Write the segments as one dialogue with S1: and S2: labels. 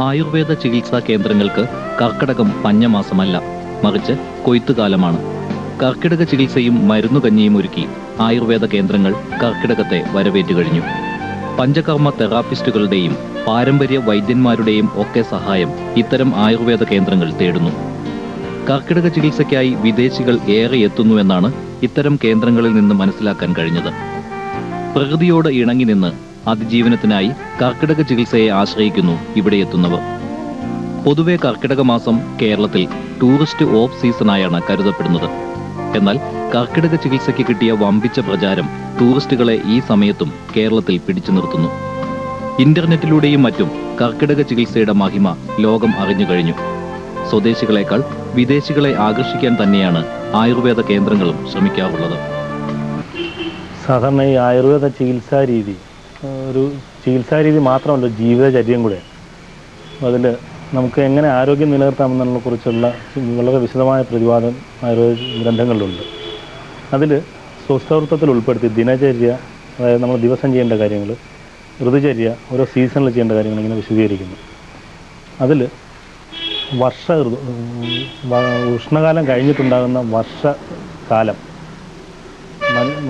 S1: ആയുർവേദ ചികിത്സാ കേന്ദ്രങ്ങൾക്ക് കർക്കിടകം പഞ്ഞമാസമല്ല, മറിച്ച് കൊയ്ത്തുകാലമാണ്. കർക്കിടക ചികിത്സയും മരുന്നുകഞ്ഞിയും ഒരുക്കി ആയുർവേദ കേന്ദ്രങ്ങൾ കർക്കിടകത്തെ വരവേറ്റു കഴിഞ്ഞു. പഞ്ചകർമ്മ തെറാപ്പിസ്റ്റുകളുടെയും പാരമ്പര്യ വൈദ്യന്മാരുടെയും ഒക്കെ സഹായം ഇത്തരം ആയുർവേദ കേന്ദ്രങ്ങൾ തേടുന്നു. കർക്കിടക ചികിത്സയ്ക്കായി വിദേശികൾ ഏറെ എത്തുന്നുവെന്നാണ് ഇത്തരം കേന്ദ്രങ്ങളിൽ നിന്ന് മനസ്സിലാക്കാൻ കഴിഞ്ഞത്. പ്രകൃതിയോട് ഇണങ്ങി നിന്ന് അതിജീവനത്തിനായി കർക്കിടക ചികിത്സയെ ആശ്രയിക്കുന്നു ഇവിടെ എത്തുന്നവർ. പൊതുവെ കർക്കിടക മാസം കേരളത്തിൽ ടൂറിസ്റ്റ് ഓഫ് സീസണായാണ് കരുതപ്പെടുന്നത്. എന്നാൽ കർക്കിടക ചികിത്സയ്ക്ക് കിട്ടിയ വമ്പിച്ച പ്രചാരം ടൂറിസ്റ്റുകളെ ഈ സമയത്തും കേരളത്തിൽ പിടിച്ചു നിർത്തുന്നു. ഇന്റർനെറ്റിലൂടെയും മറ്റും കർക്കിടക ചികിത്സയുടെ മഹിമ ലോകം അറിഞ്ഞു കഴിഞ്ഞു. സ്വദേശികളെക്കാൾ വിദേശികളെ ആകർഷിക്കാൻ തന്നെയാണ് ആയുർവേദ കേന്ദ്രങ്ങളും ശ്രമിക്കാറുള്ളത്.
S2: സാധാരണ ഈ ആയുർവേദ ചികിത്സാരീതി ഒരു ചികിത്സാരീതി മാത്രമല്ല, ജീവിതചര്യം കൂടെ. അതിൽ നമുക്ക് എങ്ങനെ ആരോഗ്യം നിലനിർത്താമെന്നതിനെ കുറിച്ചുള്ള വളരെ വിശദമായ പ്രതിപാദനം ആയുർവേദ ഗ്രന്ഥങ്ങളിലുണ്ട്. അതിൽ സ്വസ്ഥവൃത്തത്തിൽ ഉൾപ്പെടുത്തി ദിനചര്യ, അതായത് നമ്മൾ ദിവസം ചെയ്യേണ്ട കാര്യങ്ങൾ, ഋതുചര്യ, ഓരോ സീസണിൽ ചെയ്യേണ്ട കാര്യങ്ങൾ ഇങ്ങനെ വിശദീകരിക്കുന്നു. അതിൽ ഉഷ്ണകാലം കഴിഞ്ഞിട്ടുണ്ടാകുന്ന വർഷകാലം,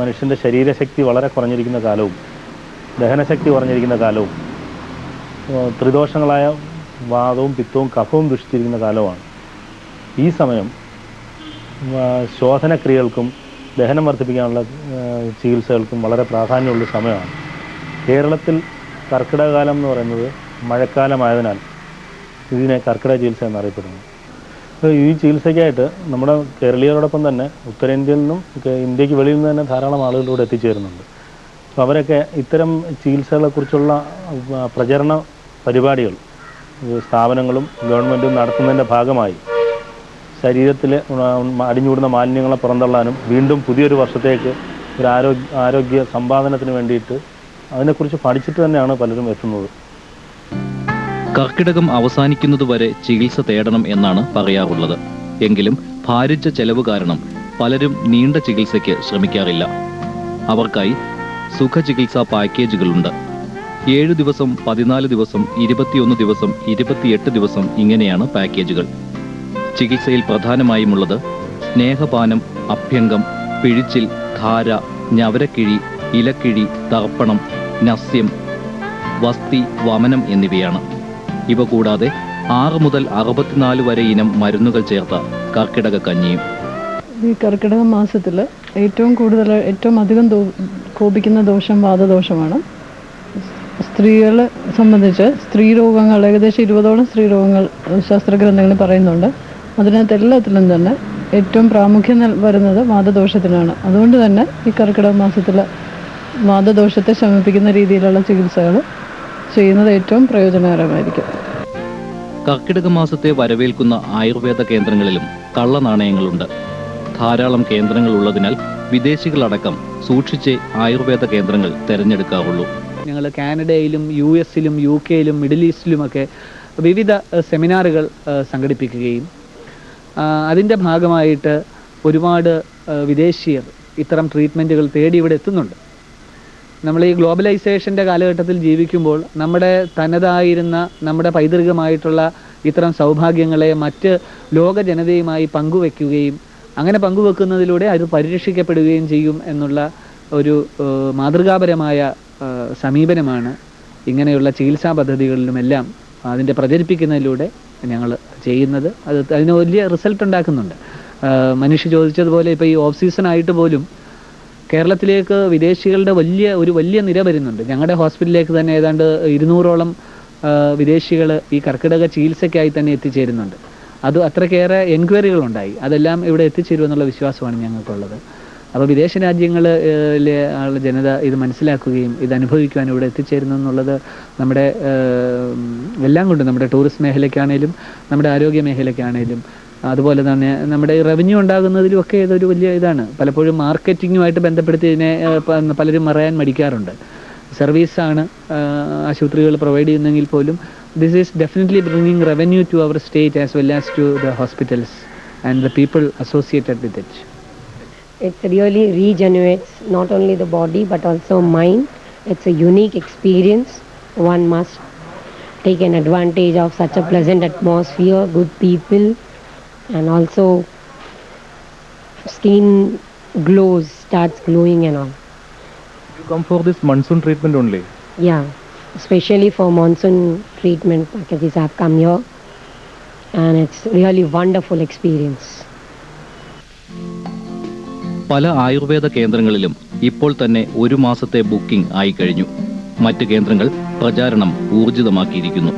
S2: മനുഷ്യൻ്റെ ശരീരശക്തി വളരെ കുറഞ്ഞിരിക്കുന്ന കാലവും ദഹനശക്തി കുറഞ്ഞിരിക്കുന്ന കാലവും ത്രിദോഷങ്ങളായ വാതവും പിത്തവും കഫവും ദുഷിച്ചിരിക്കുന്ന കാലമാണ്. ഈ സമയം ശോധനക്രിയകൾക്കും ദഹനം വർദ്ധിപ്പിക്കാനുള്ള ചികിത്സകൾക്കും വളരെ പ്രാധാന്യമുള്ള സമയമാണ്. കേരളത്തിൽ കർക്കിടകകാലം എന്ന് പറയുന്നത് മഴക്കാലമായതിനാൽ ഇതിനെ കർക്കിടക ചികിത്സ എന്നറിയപ്പെടുന്നു. ഈ ചികിത്സയ്ക്കായിട്ട് നമ്മുടെ കേരളീയരോടൊപ്പം തന്നെ ഉത്തരേന്ത്യയിൽ നിന്നും ഇന്ത്യക്ക് വെളിയിൽ നിന്ന് തന്നെ ധാരാളം ആളുകളിലൂടെ എത്തിച്ചേരുന്നുണ്ട്. അപ്പോൾ അവരൊക്കെ ഇത്തരം ചികിത്സകളെക്കുറിച്ചുള്ള പ്രചരണ പരിപാടികൾ സ്ഥാപനങ്ങളും ഗവൺമെൻറ്റും നടത്തുന്നതിൻ്റെ ഭാഗമായി ശരീരത്തിൽ അടിഞ്ഞുകൂടുന്ന മാലിന്യങ്ങളെ പുറന്തള്ളാനും വീണ്ടും പുതിയൊരു വർഷത്തേക്ക് ഒരു ആരോഗ്യ സമ്പാദനത്തിന് വേണ്ടിയിട്ട് അതിനെക്കുറിച്ച് പഠിച്ചിട്ട് തന്നെയാണ് പലരും എത്തുന്നത്.
S1: കർക്കിടകം അവസാനിക്കുന്നതുവരെ ചികിത്സ തേടണം എന്നാണ് പറയാറുള്ളത്. എങ്കിലും ഭാരിച്ച ചെലവ് കാരണം പലരും നീണ്ട ചികിത്സയ്ക്ക് ശ്രമിക്കാറില്ല. അവർക്കായി സുഖചികിത്സാ പാക്കേജുകളുണ്ട്. 7 ദിവസം, 14 ദിവസം, 21 ദിവസം, 28 ദിവസം ഇങ്ങനെയാണ് പാക്കേജുകൾ. ചികിത്സയിൽ പ്രധാനമായുമുള്ളത് സ്നേഹപാനം, അഭ്യംഗം, പിഴിച്ചിൽ, ധാര, ഞവരക്കിഴി, ഇലക്കിഴി, തർപ്പണം, നസ്യം, വസ്തി, വമനം എന്നിവയാണ്. ഇവ കൂടാതെ 6 മുതൽ 64 വരെ ഇനം മരുന്നുകൾ ചേർത്ത കർക്കിടക കഞ്ഞിയും.
S3: ഈ കർക്കിടക മാസത്തിൽ ഏറ്റവും അധികം കോപിക്കുന്ന ദോഷം വാതദോഷമാണ്. സ്ത്രീകളെ സംബന്ധിച്ച് സ്ത്രീരോഗങ്ങൾ ഏകദേശം 20ഓളം സ്ത്രീരോഗങ്ങൾ ശാസ്ത്രഗ്രന്ഥങ്ങളിൽ പറയുന്നുണ്ട്. അതിനകത്ത് എല്ലാത്തിലും തന്നെ ഏറ്റവും പ്രാമുഖ്യം വരുന്നത് വാതദോഷത്തിനാണ്. അതുകൊണ്ട് തന്നെ ഈ കർക്കിടക മാസത്തിൽ വാതദോഷത്തെ ശമിപ്പിക്കുന്ന രീതിയിലുള്ള ചികിത്സകൾ ചെയ്യുന്നത് ഏറ്റവും പ്രയോജനകരമായിരിക്കും.
S1: കർക്കിടക മാസത്തെ വരവേൽക്കുന്ന ആയുർവേദ കേന്ദ്രങ്ങളിലും കള്ളനാണയങ്ങളുണ്ട്. ധാരാളം കേന്ദ്രങ്ങൾ ഉള്ളതിനാൽ വിദേശികളടക്കം സൂക്ഷിച്ചേ ആയുർവേദ കേന്ദ്രങ്ങൾ തിരഞ്ഞെടുക്കാറുള്ളൂ.
S4: ഞങ്ങൾ കാനഡയിലും US UK മിഡിൽ ഈസ്റ്റിലുമൊക്കെ വിവിധ സെമിനാറുകൾ സംഘടിപ്പിക്കുകയും അതിൻ്റെ ഭാഗമായിട്ട് ഒരുപാട് വിദേശീയർ ഇത്തരം ട്രീറ്റ്മെൻറ്റുകൾ തേടി ഇവിടെ എത്തുന്നുണ്ട്. നമ്മൾ ഈ ഗ്ലോബലൈസേഷൻ്റെ കാലഘട്ടത്തിൽ ജീവിക്കുമ്പോൾ നമ്മുടെ തനതായിരുന്ന നമ്മുടെ പൈതൃകമായിട്ടുള്ള ഇത്തരം സൗഭാഗ്യങ്ങളെ മറ്റ് ലോക ജനതയുമായി പങ്കുവെക്കുകയും അങ്ങനെ പങ്കുവെക്കുന്നതിലൂടെ അത് പരിരക്ഷിക്കപ്പെടുകയും ചെയ്യും എന്നുള്ള ഒരു മാതൃകാപരമായ സമീപനമാണ് ഇങ്ങനെയുള്ള ചികിത്സാ പദ്ധതികളിലുമെല്ലാം അതിൻ്റെ പ്രചരിപ്പിക്കുന്നതിലൂടെ ഞങ്ങൾ ചെയ്യുന്നത്. അതിന് വലിയ റിസൾട്ട് ഉണ്ടാക്കുന്നുണ്ട്. മനുഷ്യ ചോദിച്ചതുപോലെ ഇപ്പോൾ ഈ ഓഫ് സീസണായിട്ട് പോലും കേരളത്തിലേക്ക് വിദേശികളുടെ വലിയ നിര വരുന്നുണ്ട്. ഞങ്ങളുടെ ഹോസ്പിറ്റലിലേക്ക് തന്നെ ഏതാണ്ട് 200ഓളം വിദേശികൾ ഈ കർക്കിടക ചികിത്സയ്ക്കായി തന്നെ എത്തിച്ചേരുന്നുണ്ട്. അത് അത്രയ്ക്കേറെ എൻക്വയറികളുണ്ടായി. അതെല്ലാം ഇവിടെ എത്തിച്ചേരുമെന്നുള്ള വിശ്വാസമാണ് ഞങ്ങൾക്കുള്ളത്. അപ്പോൾ വിദേശ രാജ്യങ്ങളിലെ ജനത ഇത് മനസ്സിലാക്കുകയും ഇത് അനുഭവിക്കുവാൻ ഇവിടെ എത്തിച്ചേരുന്നു എന്നുള്ളത് നമ്മുടെ എല്ലാം കൊണ്ടും നമ്മുടെ ടൂറിസ്റ്റ് മേഖലയ്ക്കാണേലും നമ്മുടെ ആരോഗ്യ മേഖലയ്ക്കാണേലും അതുപോലെ തന്നെ നമ്മുടെ റവന്യൂ ഉണ്ടാകുന്നതിലുമൊക്കെ ഇതൊരു വലിയ ഇതാണ്. പലപ്പോഴും മാർക്കറ്റിങ്ങുമായിട്ട് ബന്ധപ്പെടുത്തി ഇതിനെ പലരും പറയാൻ മടിക്കാറുണ്ട്. സർവീസാണ് ആശുപത്രികൾ പ്രൊവൈഡ് ചെയ്യുന്നെങ്കിൽ പോലും this is definitely bringing revenue to our state as well as to the hospitals and the people associated with it.
S5: It really regenerates not only the body but also mind. It's a unique experience one must taken advantage of such a pleasant atmosphere, good people, and also skin glows, starts glowing and all.
S2: You come for this monsoon treatment only?
S5: Yeah, especially for monsoon treatment packages, I've come here, and it's really wonderful experience.
S1: പല ആയുർവേദ കേന്ദ്രങ്ങളിലും ഇപ്പോൾ തന്നെ 1 മാസത്തെ booking ആയി കഴിഞ്ഞു. മറ്റ് കേന്ദ്രങ്ങൾ പ്രചാരണം ഊർജിതമാക്കിയിരിക്കുന്നു.